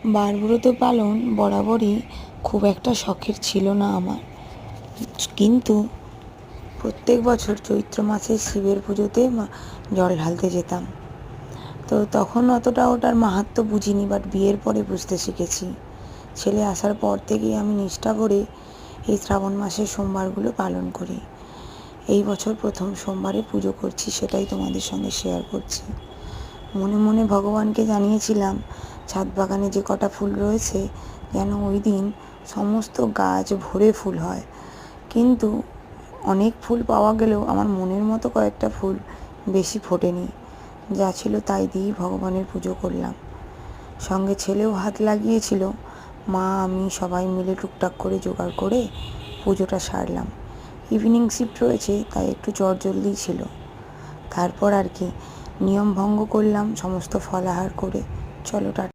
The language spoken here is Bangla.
বারব্রত পালন বরাবরই খুব একটা শখের ছিল না আমার, কিন্তু প্রত্যেক বছর চৈত্র মাসে শিবের পুজোতে জল ঢালতে যেতাম। তো তখন অতটা ওটার মাহাত্ম্য বুঝিনি, বাট বিয়ের পরে বুঝতে শিখেছি। ছেলে আসার পর থেকেই আমি নিষ্ঠা করে এই শ্রাবণ মাসের সোমবারগুলো পালন করি। এই বছর প্রথম সোমবারে পুজো করছি, সেটাই তোমাদের সঙ্গে শেয়ার করছি। মনে মনে ভগবানকে জানিয়েছিলাম ছাদ বাগানে যে কটা ফুল রয়েছে যেন ওই দিন সমস্ত গাছ ভরে ফুল হয়। কিন্তু অনেক ফুল পাওয়া গেলেও আমার মনের মতো কয়েকটা ফুল বেশি ফোটেনি। যা ছিল তাই দিয়েই ভগবানের পুজো করলাম। সঙ্গে ছেলেও হাত লাগিয়েছিল। মা আমি সবাই মিলে টুকটাক করে জোগাড় করে পুজোটা সারলাম। ইভিনিং শিফট রয়েছে, তাই একটু চটজলদি ছিল। তারপর আর কি, নিয়ম ভঙ্গ করলাম সমস্ত ফলাহার করে। চলো টাটা।